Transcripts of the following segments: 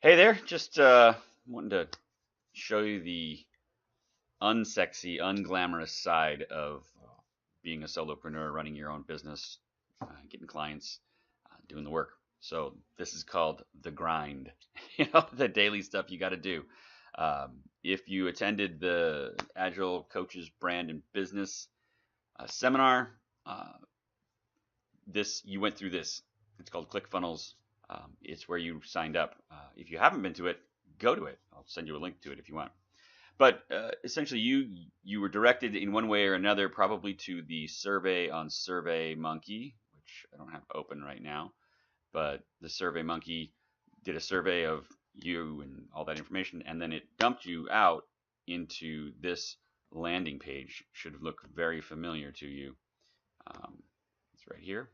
Hey there, just wanting to show you the unsexy, unglamorous side of being a solopreneur, running your own business, getting clients, doing the work. So this is called the grind, the daily stuff you got to do. If you attended the Agile Coaches Brand and Business seminar, uh, you went through this. It's called Clickfunnels. It's where you signed up. If you haven't been to it, go to it. I'll send you a link to it if you want. But essentially, you were directed in one way or another, probably to the survey on SurveyMonkey, which I don't have open right now. But the SurveyMonkey did a survey of you and all that information, and then it dumped you out into this landing page. Should look very familiar to you. It's right here.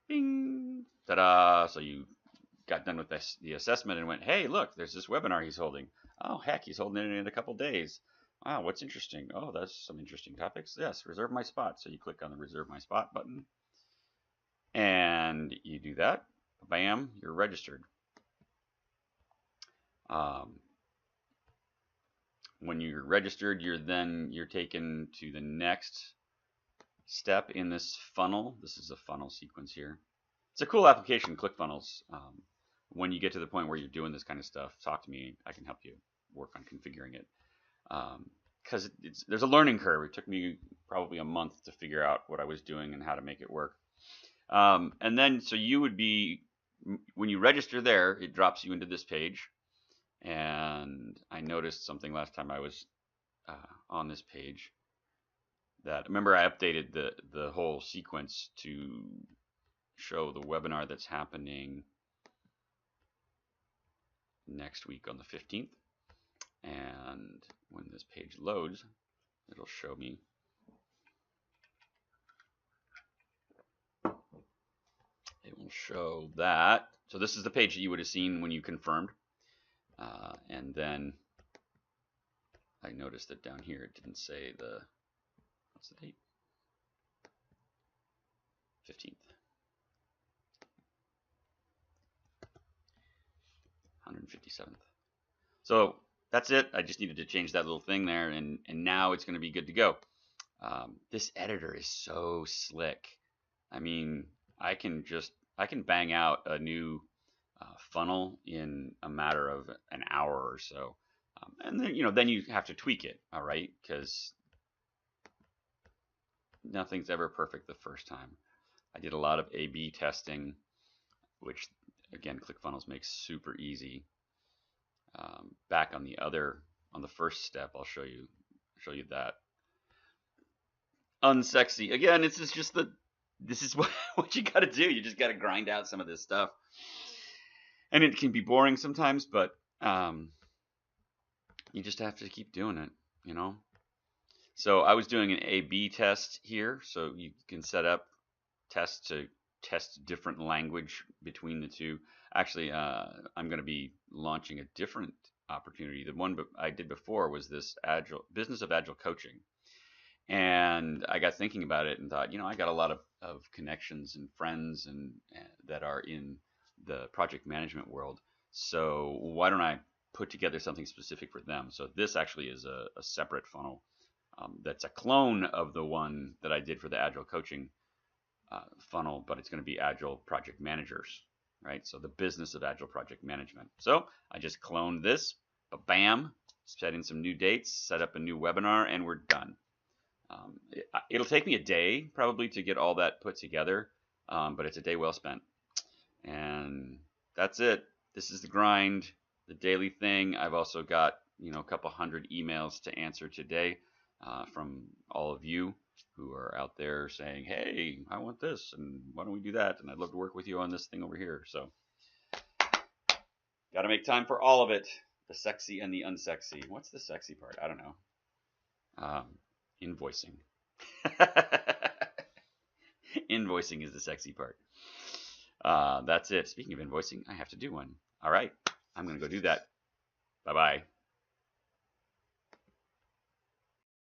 Bing! Ta-da! So you got done with the assessment and went, hey, look, there's this webinar he's holding. Oh, heck, he's holding it in a couple days. Wow, what's interesting? Oh, that's some interesting topics. Yes, reserve my spot. So you click on the reserve my spot button and you do that. Bam, you're registered. When you're registered, you're taken to the next step in this funnel. This is a funnel sequence here. It's a cool application, ClickFunnels. When you get to the point where you're doing this kind of stuff, talk to me. I can help you work on configuring it. Because there's a learning curve. It took me probably a month to figure out what I was doing and how to make it work. And then, so you would be, when you register there, it drops you into this page. And I noticed something last time I was on this page. That, remember, I updated the whole sequence to show the webinar that's happening next week on the 15th. And when this page loads, it'll show me. It will show that. So this is the page that you would have seen when you confirmed. And then I noticed that down here it didn't say what's the date? 15th. 157th. So that's it. I just needed to change that little thing there, and now it's going to be good to go. This editor is so slick. I mean, I can bang out a new funnel in a matter of an hour or so, and then you have to tweak it, all right? Because nothing's ever perfect the first time. I did a lot of A/B testing, which again, ClickFunnels makes super easy. Back on the first step, I'll show you that. Unsexy. Again, this is what you got to do. You just got to grind out some of this stuff, and it can be boring sometimes, but you just have to keep doing it. So I was doing an A/B test here, so you can set up tests to test different language between the two. Actually, I'm going to be launching a different opportunity. The one I did before was this business of agile coaching. And I got thinking about it and thought, I got a lot of connections and friends and that are in the project management world. So why don't I put together something specific for them? So this actually is a separate funnel that's a clone of the one that I did for the agile coaching funnel, but it's going to be agile project managers, right? So the business of agile project management. So I just cloned this, bam, set in some new dates, set up a new webinar, and we're done. It'll take me a day probably to get all that put together, but it's a day well spent. And that's it. This is the grind, the daily thing. I've also got a couple hundred emails to answer today from all of you who are out there saying, hey, I want this, and why don't we do that? And I'd love to work with you on this thing over here. So got to make time for all of it, the sexy and the unsexy. What's the sexy part? I don't know. Invoicing. Invoicing is the sexy part. That's it. Speaking of invoicing, I have to do one. All right, I'm going to go do that. Bye-bye.